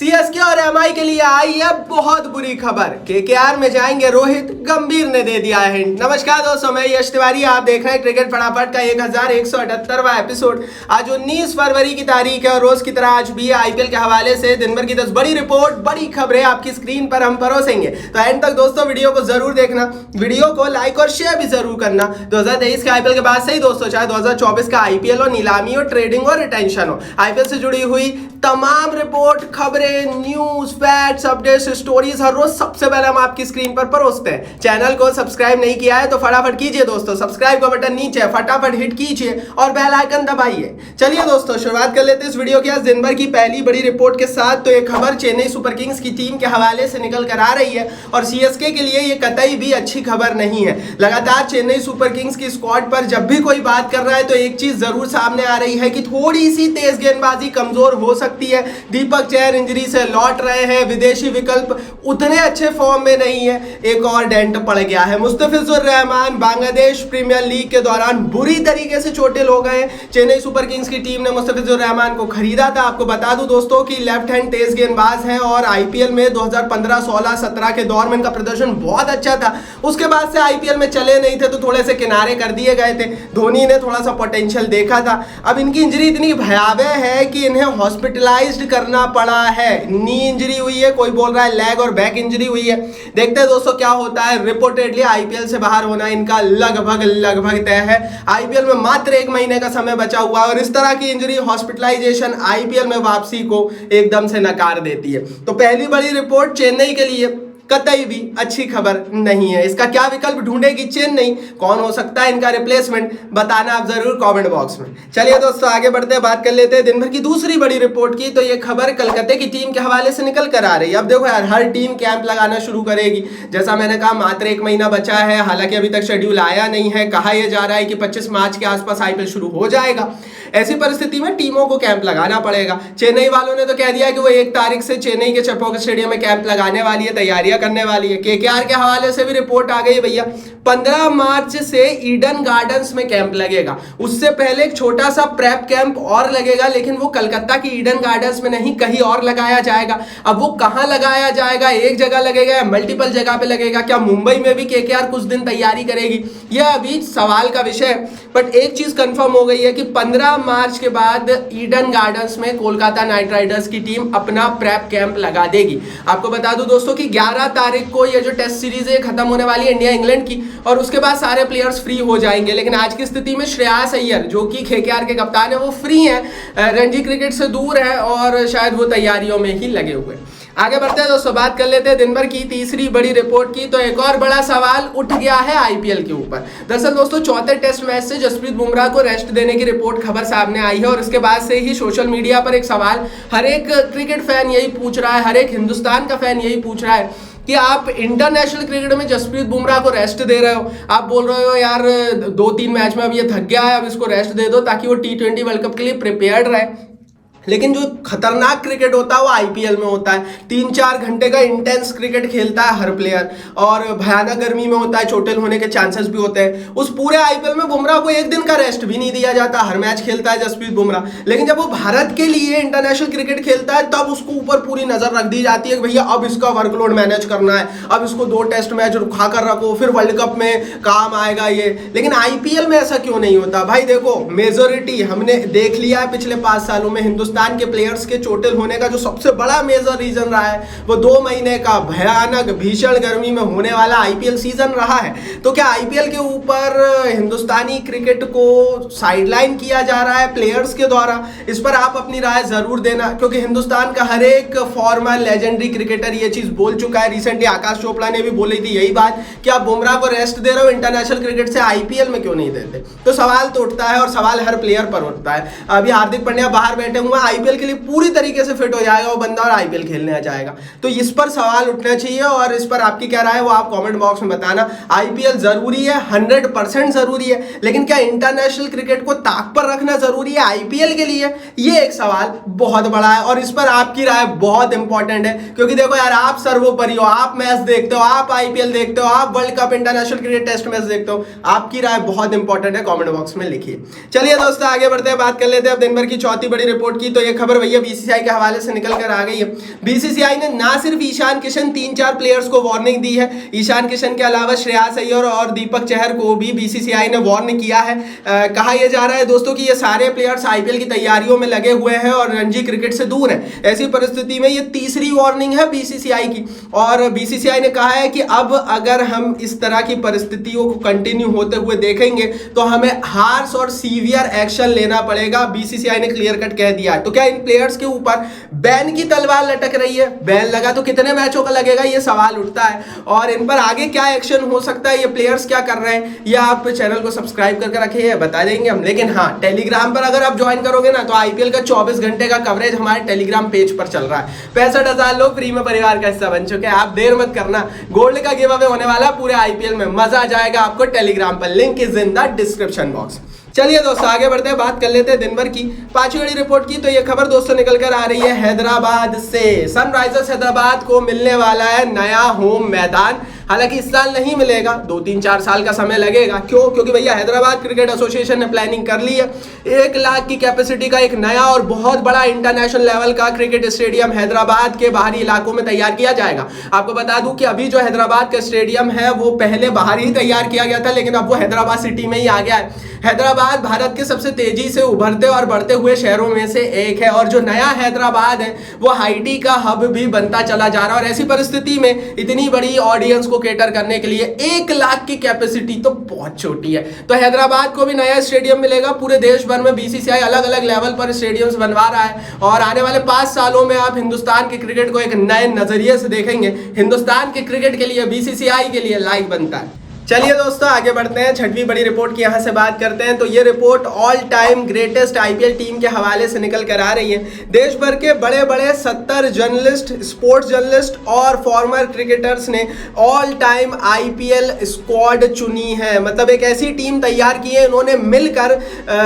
CSK और MI के लिए आई है बहुत बुरी खबर। केकेआर में जाएंगे रोहित, गंभीर ने दे दिया है हिंट। नमस्कार दोस्तों, मैं यश तिवारी, आप देख रहे हैं क्रिकेट फटाफट का 1178वां एपिसोड। आज 19 फरवरी की तारीख है और रोज की तरह आज भी आईपीएल के हवाले से दिन भर की 10 बड़ी रिपोर्ट, बड़ी खबरें आपकी स्क्रीन पर हम परोसेंगे। तो एंड तक दोस्तों वीडियो को जरूर देखना, वीडियो को लाइक और शेयर भी जरूर करना। 2023 के आईपीएल के बाद से ही दोस्तों, चाहे 2024 का आईपीएल हो, नीलामी हो, ट्रेडिंग हो, रिटेंशन हो, आईपीएल से जुड़ी हुई तमाम रिपोर्ट, खबरें, न्यूज, फैक्ट्स, अपडेट्स, स्टोरीज हर रोज सबसे पहले हम आपकी स्क्रीन पर परोसते हैं। चैनल को सब्सक्राइब नहीं किया है तो फटाफट कीजिए दोस्तों, सब्सक्राइब का बटन नीचे है, फटाफट हिट कीजिए और बेल आइकन दबाइए। चलिए दोस्तों, शुरुआत कर लेते हैं इस वीडियो की आज दिन भर की पहली बड़ी रिपोर्ट के साथ। तो एक खबर चेन्नई सुपर किंग्स की टीम के हवाले से निकल कर आ रही है और सीएसके के लिए ये कतई भी अच्छी खबर नहीं है। लगातार चेन्नई सुपर किंग्स की स्क्वाड पर जब भी कोई बात कर रहा है तो एक चीज जरूर सामने आ रही है कि थोड़ी सी तेज गेंदबाजी कमजोर हो सकती है। दीपक चहर इंजरी से लौट रहे हैं, विदेशी विकल्प उतने अच्छे फॉर्म में नहीं है, एक और डेंट पड़ गया है। मुस्तफिजुर रहमान बांग्लादेश प्रीमियर लीग के दौरान बुरी तरीके से चोटिल हो गए। चेन्नई सुपर किंग्स की टीम ने मुस्तफिजुर रहमान को खरीदा था। आपको बता दूं दोस्तों कि लेफ्ट हैंड तेज गेंदबाज है और आईपीएल में 2015, 16, 17 के दौर में इनका प्रदर्शन बहुत अच्छा था। उसके बाद से आईपीएल में चले नहीं थे तो थोड़े से किनारे कर दिए गए थे। धोनी ने थोड़ा सा पोटेंशियल देखा था। अब इनकी इंजरी इतनी भयावह है कि इन्हें हॉस्पिटलाइज्ड करना पड़ा है। नी इंजरी हुई है, कोई बोल रहा है लेग और बैक इंजरी हुई है। देखते हैं दोस्तों क्या होता है। रिपोर्टेडली आईपीएल से बाहर होना इनका लगभग तय है। आईपीएल में मात्र 1 महीने का समय बचा हुआ है और इस तरह की इंजरी, हॉस्पिटलाइजेशन आईपीएल में वापसी को एकदम से नकार देती है। तो पहली बड़ी रिपोर्ट चेन्नई के लिए कतई भी अच्छी खबर नहीं है। इसका क्या विकल्प ढूंढेगी चेन्नई, कौन हो सकता है इनका रिप्लेसमेंट, बताना आप जरूर कमेंट बॉक्स में। चलिए दोस्तों आगे बढ़ते हैं, बात कर लेते हैं दिन भर की दूसरी बड़ी रिपोर्ट की। तो ये खबर कलकत्ते की टीम के हवाले से निकल कर आ रही है। अब देखो यार, हर टीम कैंप लगाना शुरू करेगी। जैसा मैंने कहा, मात्र 1 महीना बचा है। हालांकि अभी तक शेड्यूल आया नहीं है। कहा यह जा रहा है कि 25 मार्च के आसपास आईपीएल शुरू हो जाएगा। ऐसी परिस्थिति में टीमों को कैंप लगाना पड़ेगा। चेन्नई वालों ने तो कह दिया कि वो 1 तारीख से चेन्नई के चेपॉक स्टेडियम में कैंप लगाने वाली है, तैयारियां करने वाली है। केकेआर के हवाले से भी रिपोर्ट आ गई भैया, 15 मार्च से ईडन गार्डन्स में कैंप लगेगा। उससे पहले एक छोटा सा प्रेप कैंप और लगेगा, लेकिन वो कलकत्ता की ईडन गार्डन्स में नहीं, कहीं और लगाया जाएगा। अब वो कहां लगाया जाएगा, एक जगह लगेगा या मल्टीपल जगह पे लगेगा? क्या मुंबई में भी केकेआर कुछ दिन तैयारी करेगी? यह अभी सवाल का विषय है। बट एक चीज कंफर्म हो गई है कि 15 मार्च के बाद ईडन गार्डन्स में कोलकाता नाइट राइडर्स की टीम अपना प्रेप कैंप लगा देगी। आपको बता दूं दोस्तों कि 11 तारीख को ये जो टेस्ट सीरीज है खत्म होने वाली है इंडिया इंग्लैंड की, और उसके बाद सारे प्लेयर्स फ्री हो जाएंगे। लेकिन आज की स्थिति में श्रेयस अय्यर, जो कि केकेआर के कप्तान है, वो फ्री हैं, रणजी क्रिकेट से दूर है और शायद वो तैयारियों में ही लगे हुए। आगे बढ़ते हैं दोस्तों, बात कर लेते हैं दिन भर की तीसरी बड़ी रिपोर्ट की। तो एक और बड़ा सवाल उठ गया है आईपीएल के ऊपर। दरअसल दोस्तों, चौथे टेस्ट मैच से जसप्रीत बुमराह को रेस्ट देने की रिपोर्ट, खबर सामने आई है और इसके बाद से ही सोशल मीडिया पर एक सवाल हर एक क्रिकेट फैन यही पूछ रहा है, हर एक हिंदुस्तान का फैन यही पूछ रहा है कि आप इंटरनेशनल क्रिकेट में जसप्रीत बुमराह को रेस्ट दे रहे हो। आप बोल रहे हो यार 2-3 मैच में अब ये थक गया है, अब इसको रेस्ट दे दो ताकि वो T20 वर्ल्ड कप के लिए प्रिपेयर्ड रहे। लेकिन जो खतरनाक क्रिकेट होता है वो आईपीएल में होता है। 3-4 घंटे का इंटेंस क्रिकेट खेलता है हर प्लेयर और भयानक गर्मी में होता है, चोटिल होने के चांसेस भी होते हैं। उस पूरे आईपीएल में बुमराह को 1 दिन का रेस्ट भी नहीं दिया जाता, हर मैच खेलता है जसप्रीत बुमराह। लेकिन जब वो भारत के लिए इंटरनेशनल क्रिकेट खेलता है तब उसको ऊपर पूरी नजर रख दी जाती है कि भैया अब इसका वर्कलोड मैनेज करना है, अब इसको 2 टेस्ट मैच रुका कर रखो, फिर वर्ल्ड कप में काम आएगा ये। लेकिन आईपीएल में ऐसा क्यों नहीं होता भाई? देखो, मेजोरिटी हमने देख लिया है पिछले 5 सालों में हिंदुस्तान के प्लेयर्स के चोटिल होने का जो सबसे बड़ा मेजर रीजन रहा है वो 2 महीने का भयानक भीषण गर्मी में होने वाला आईपीएल सीजन रहा है। तो क्या आईपीएल के ऊपर हिंदुस्तानी क्रिकेट को साइडलाइन किया जा रहा है प्लेयर्स के द्वारा? इस पर आप अपनी राय जरूर देना, क्योंकि हिंदुस्तान का हर एक फॉर्मर लेजेंडरी क्रिकेटर ये चीज बोल चुका है। रिसेंटली आकाश चोपड़ा ने भी बोली थी यही बात कि आप बुमराह को रेस्ट दे रहे हो इंटरनेशनल क्रिकेट से, आईपीएल में क्यों नहीं देते? तो सवाल तो उठता है और सवाल हर प्लेयर पर उठता है। अभी हार्दिक पांड्या बाहर बैठे हुए हैं, आईपीएल के लिए पूरी तरीके से फिट हो जाएगा वो बंदा और आईपीएल खेलने आ जाएगा। तो इस पर सवाल उठना चाहिए और इस पर आपकी क्या राय है वो आप कमेंट बॉक्स में बताना। आईपीएल जरूरी है, 100% जरूरी है, लेकिन क्या इंटरनेशनल क्रिकेट को ताक पर रखना जरूरी है आईपीएल के लिए? ये एक सवाल बहुत बड़ा है और इस पर आपकी राय बहुत इंपॉर्टेंट है। क्योंकि देखो यार, आप सर्वोपरि हो, आप मैच देखते हो, आप आईपीएल देखते हो, आप world cup, international cricket test match देखते हो। आपकी राय बहुत इंपॉर्टेंट है, कमेंट बॉक्स में लिखिए। चलिए दोस्तों आगे बढ़ते हैं, बात कर लेते हैं अब दिन भर की चौथी बड़ी रिपोर्ट की। तो ये खबर भैया बीसीसीआई के हवाले से निकल कर आ गई है। बीसीसीआई ने ना सिर्फ ईशान किशन 3-4 प्लेयर्स को वार्निंग दी है, ईशान किशन के अलावा श्रेयस अय्यर और दीपक चहर को भी बीसीसीआई ने वार्न किया है। कहा यह जा रहा है दोस्तों कि ये सारे प्लेयर्स आईपीएल की तैयारियों में लगे हुए हैं और रणजी क्रिकेट से दूर है। ऐसी परिस्थिति में ये तीसरी वार्निंग है बीसीसीआई की, और बीसीसीआई ने कहा है कि अब अगर हम इस तरह की परिस्थितियों को कंटिन्यू होते हुए देखेंगे तो हमें हार्श और सीवियर एक्शन लेना पड़ेगा। बीसीसीआई ने क्लियर कट कह दिया है। तो क्या इन प्लेयर्स के ऊपर बैन की तलवार लटक रही है? बैन लगा तो कितने मैचों का लगेगा, ये सवाल उठता है, और इन पर आगे क्या एक्शन हो सकता है, ये प्लेयर्स क्या कर रहे हैं, या आप चैनल को सब्सक्राइब करके रखिए, बता देंगे हम। लेकिन हाँ, टेलीग्राम पर अगर आप ज्वाइन करोगे ना तो आईपीएल का 24 घंटे का कवरेज हमारे टेलीग्राम पेज पर चल रहा है। 65,000 लोग फ्री में परिवार का हिस्सा बन चुके हैं। आप देर मत करना, गोल्ड का गिव अवे होने वाला पूरे आईपीएल में, मजा आ जाएगा आपको टेलीग्राम पर, link is in the description box. चलिए दोस्तों आगे बढ़ते हैं, बात कर लेते हैं दिन भर की 5वीं बड़ी रिपोर्ट की। तो ये खबर दोस्तों निकल कर आ रही है हैदराबाद से। सनराइजर्स हैदराबाद को मिलने वाला है नया होम मैदान। हालांकि इस साल नहीं मिलेगा, 2-3-4 साल का समय लगेगा। क्यों? क्योंकि भैया हैदराबाद क्रिकेट एसोसिएशन ने प्लानिंग कर ली है। 1 लाख की कैपेसिटी का एक नया और बहुत बड़ा इंटरनेशनल लेवल का क्रिकेट स्टेडियम हैदराबाद के बाहरी इलाकों में तैयार किया जाएगा। आपको बता दूं कि अभी जो हैदराबाद का स्टेडियम है वो पहले बाहर ही तैयार किया गया था, लेकिन अब वो हैदराबाद सिटी में ही आ गया है। हैदराबाद भारत के सबसे तेजी से उभरते और बढ़ते हुए शहरों में से एक है, और जो नया हैदराबाद है वो आईटी का हब भी बनता चला जा रहा है। और ऐसी परिस्थिति में इतनी बड़ी ऑडियंस को केटर करने के लिए 1 लाख की कैपेसिटी तो बहुत छोटी है। तो हैदराबाद को भी नया स्टेडियम मिलेगा। पूरे देश भर में बीसीसीआई अलग अलग लेवल पर स्टेडियम्स बनवा रहा है, और आने वाले 5 सालों में आप हिंदुस्तान के क्रिकेट को एक नए नजरिए से देखेंगे। हिंदुस्तान के क्रिकेट के लिए बीसीसीआई के लिए लाइक बनता है। चलिए दोस्तों आगे बढ़ते हैं, 6वीं बड़ी रिपोर्ट की यहाँ से बात करते हैं। तो ये report all time greatest IPL team के हवाले से निकल कर आ रही है। देश भर के बड़े बड़े 70 जर्नलिस्ट, स्पोर्ट्स जर्नलिस्ट और फॉर्मर क्रिकेटर्स ने ऑल टाइम आईपीएल स्क्वाड चुनी है। मतलब एक ऐसी टीम तैयार की है इन्होंने मिलकर,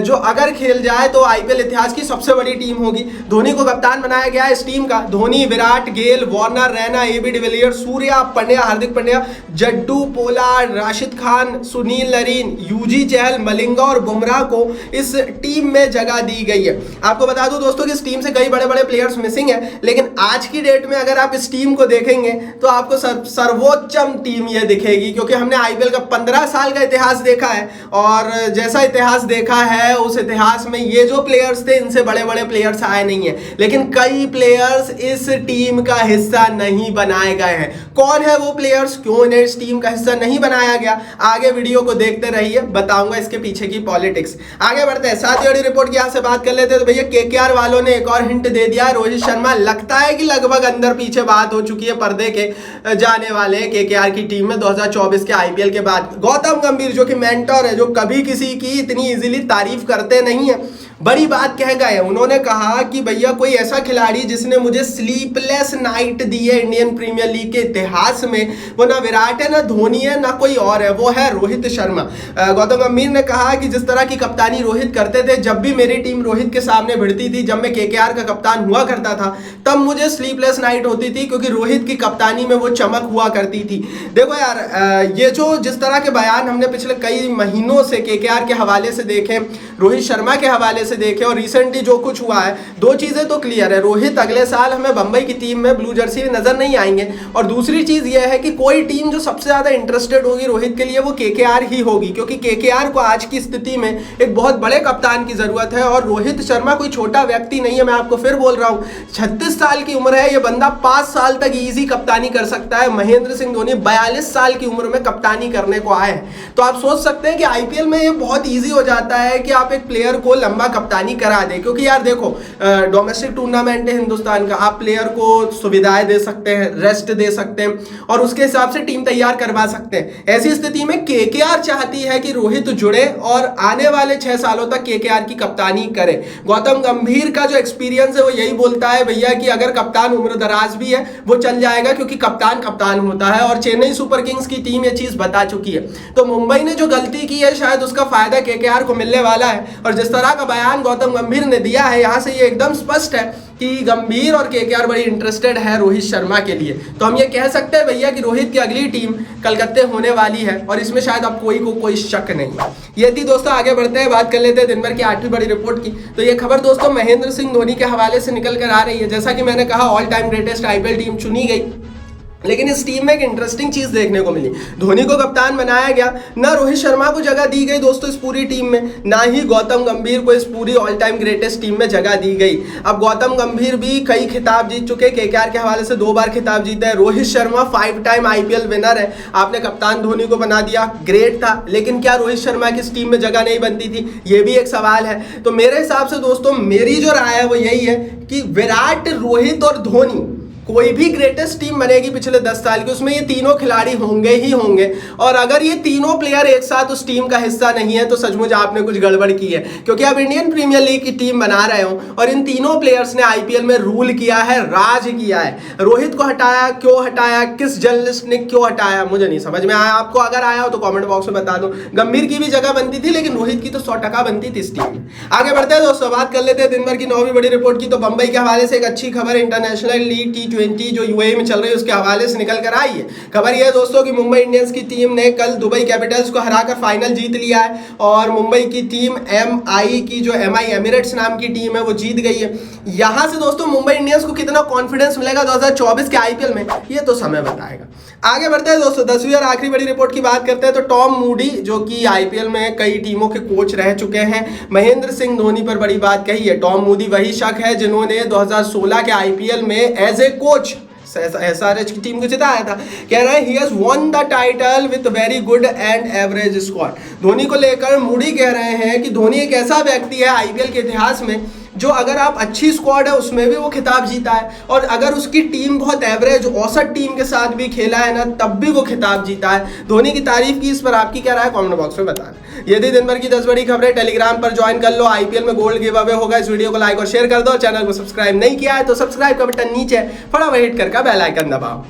जो अगर खेल जाए तो आईपीएल इतिहास की सबसे बड़ी टीम होगी। धोनी को कप्तान बनाया गया है इस टीम का। Dhoni, Virat, Gayle, Warner, Raina, AB de Villiers, Surya, Pandya, Hardik Pandya, Jaddu, Pollard, Rashid Khan, Sunil Narine, Yuzi Chahal, Malinga और बुमराह को इस टीम में जगह दी गई है। आपको बता दूं दोस्तों कि इस टीम से कई बड़े बड़े प्लेयर्स मिसिंग हैं, लेकिन आज की डेट में अगर आप इस टीम को देखेंगे तो आपको सर्वोच्चम टीम ये दिखेगी, क्योंकि हमने आईपीएल का 15 साल का इतिहास देखा है, और जैसा इतिहास देखा है उस इतिहास में ये जो प्लेयर्स थे इनसे बड़े बड़े प्लेयर्स आए नहीं है, लेकिन कई प्लेयर्स इस टीम का हिस्सा नहीं बनाए गए हैं। कौन है वो प्लेयर्स, क्यों इन्हें इस टीम का हिस्सा नहीं बनाया गया, आगे वीडियो को देखते रहिए, बताऊंगा इसके पीछे की पॉलिटिक्स। आगे बढ़ते हैं, 7वीं बड़ी रिपोर्ट की यहां से बात कर लेते हैं। तो भैया केकेआर वालों ने एक और हिंट दे दिया। रोहित शर्मा लगता है कि लगभग अंदर पीछे बात हो चुकी है पर्दे के जाने वाले केकेआर की टीम में 2024 के आईपीएल के बाद। गौतम गंभीर जो कि मेंटर है, जो कभी किसी की इतनी इजीली तारीफ करते नहीं है, बड़ी बात कह गए। उन्होंने कहा कि भैया कोई ऐसा खिलाड़ी जिसने मुझे स्लीपलेस नाइट दी है इंडियन प्रीमियर लीग के इतिहास में, वो ना विराट है, ना धोनी है, ना कोई और है, वो है रोहित शर्मा। गौतम गंभीर ने कहा कि जिस तरह की कप्तानी रोहित करते थे, जब भी मेरी टीम रोहित के सामने भिड़ती थी, जब मैं केकेआर का कप्तान हुआ करता था, तब मुझे स्लीपलेस नाइट होती थी, क्योंकि रोहित की कप्तानी में वो चमक हुआ करती थी। देखो यार, ये जो जिस तरह के बयान हमने पिछले कई महीनों से केकेआर के हवाले से देखे, रोहित शर्मा के हवाले से देखे, और रिसेंटली जो कुछ हुआ है, दो चीजें तो क्लियर है। रोहित अगले साल हमें बंबई की टीम में ब्लू जर्सी में नजर नहीं आएंगे, और दूसरी चीज यह है कि कोई टीम जो सबसे ज्यादा इंटरेस्टेड होगी रोहित के लिए वो केकेआर ही होगी, क्योंकि केकेआर को आज की स्थिति में एक बहुत बड़े कप्तान की जरूरत है। और रोहित शर्मा कोई छोटा व्यक्ति नहीं है, मैं आपको फिर बोल रहा हूं, 36 साल की उम्र है, ये बंदा 5 साल तक इजी कप्तानी कर सकता है। महेंद्र सिंह धोनी 42 साल की उम्र में कप्तानी करने को आए हैं। तो आप सोच सकते हैं कि आईपीएल में ये बहुत ईजी हो जाता है कि आप एक प्लेयर को लंबा कप्तानी करा दे, क्योंकि यार देखो, डोमेस्टिक टूर्नामेंट है हिंदुस्तान का, आप प्लेयर को सुविधाएं दे सकते हैं, रेस्ट दे सकते हैं, और उसके हिसाब से टीम तैयार करवा सकते हैं। ऐसी स्थिति में केकेआर चाहती है कि रोहित जुड़े और आने वाले 6 सालों तक केकेआर की कप्तानी करे। गौतम गंभीर का जो एक्सपीरियंस है वो यही बोलता है भैया कि अगर कप्तान उम्र दराज भी है वो चल जाएगा, क्योंकि कप्तान कप्तान होता है, और चेन्नई सुपर किंग्स की टीम ये चीज बता चुकी है। तो मुंबई ने जो गलती की है शायद उसका फायदा केकेआर को मिलने वाला है, और जिस तरह का बयान बयान गौतम गंभीर ने दिया है, यहाँ से ये एकदम स्पष्ट है कि गंभीर और केकेआर बड़ी इंटरेस्टेड है रोहित शर्मा के लिए। तो हम ये कह सकते हैं भैया कि रोहित की अगली टीम कलकत्ते होने वाली है और इसमें शायद अब कोई शक नहीं है। ये थी दोस्तों, आगे बढ़ते हैं, बात कर लेते हैं दिन भर की 8वीं बड़ी रिपोर्ट की। तो ये खबर दोस्तों महेंद्र सिंह धोनी के हवाले से निकल कर आ रही है। जैसा कि मैंने कहा, all time greatest IPL team चुनी गई, लेकिन इस टीम में एक इंटरेस्टिंग चीज देखने को मिली। धोनी को कप्तान बनाया गया, ना रोहित शर्मा को जगह दी गई दोस्तों इस पूरी टीम में, ना ही गौतम गंभीर को इस पूरी ऑल टाइम ग्रेटेस्ट टीम में जगह दी गई। अब गौतम गंभीर भी कई खिताब जीत चुके, केकेआर के हवाले से 2 बार खिताब जीता है। Rohit Sharma 5 time IPL winner है। आपने कप्तान धोनी को बना दिया, ग्रेट था, लेकिन क्या रोहित शर्मा की इस टीम में जगह नहीं बनती थी? ये भी एक सवाल है। तो मेरे हिसाब से दोस्तों मेरी जो राय है वो यही है कि विराट, रोहित और धोनी, कोई भी ग्रेटेस्ट टीम बनेगी पिछले 10 साल की, उसमें ये तीनों खिलाड़ी होंगे ही होंगे। और अगर ये तीनों प्लेयर एक साथ उस टीम का हिस्सा नहीं है तो सचमुच आपने कुछ गड़बड़ की है, क्योंकि आप इंडियन प्रीमियर लीग की टीम बना रहे हो और इन तीनों प्लेयर्स ने आईपीएल में रूल किया है, राज किया है। रोहित को हटाया, क्यों हटाया, किस जर्नलिस्ट ने क्यों हटाया, मुझे नहीं समझ में आया। आपको अगर आया हो तो कॉमेंट बॉक्स में बता दो। गंभीर की भी जगह बनती थी, लेकिन रोहित की तो 100% बनती थी इस टीम में। आगे बढ़ते हैं दोस्तों, बात कर लेते हैं दिन भर की 9वीं बड़ी रिपोर्ट की। तो बंबई के हवाले से एक अच्छी खबर इंटरनेशनल लीग T20 जो यूएई में चल रही है उसके हवाले से निकल कर आई है। खबर यह है दोस्तों कि मुंबई इंडियंस की टीम ने कल दुबई कैपिटल्स को हराकर फाइनल जीत लिया है और मुंबई की टीम MI की जो MI एमिरेट्स नाम की टीम है वो जीत गई है। यहां से दोस्तों मुंबई इंडियंस को कितना कॉन्फिडेंस मिलेगा 2024 के आईपीएल में, ये तो समय बताएगा। आगे बढ़ते हैं दोस्तों, 10वीं और आखिरी बड़ी रिपोर्ट की बात करते हैं। तो टॉम मूडी जो कि आईपीएल में कई टीमों के कोच रह चुके हैं, महेंद्र सिंह धोनी पर बड़ी बात कही है। टॉम मूडी वही शख्स है जिन्होंने 2016 के आईपीएल में एज ए कोच SRH की टीम को जिताया था। कह रहे हैं he has won the title with very good and average squad. Dhoni को लेकर मूडी कह रहे हैं कि धोनी एक ऐसा व्यक्ति है आईपीएल के इतिहास में जो अगर आप अच्छी स्क्वाड है उसमें भी वो खिताब जीता है, और अगर उसकी टीम बहुत एवरेज औसत टीम के साथ भी खेला है ना तब भी वो खिताब जीता है। धोनी की तारीफ की, इस पर आपकी क्या राय है कमेंट बॉक्स में बताना। यदि दिन भर की 10 बड़ी खबरें टेलीग्राम पर ज्वाइन कर लो, आईपीएल में गोल्ड गिव अवे होगा। इस वीडियो को लाइक और शेयर कर दो। चैनल को सब्सक्राइब नहीं किया है तो सब्सक्राइब का बटन नीचे फटाफट हिट करके बेल आइकन दबाओ।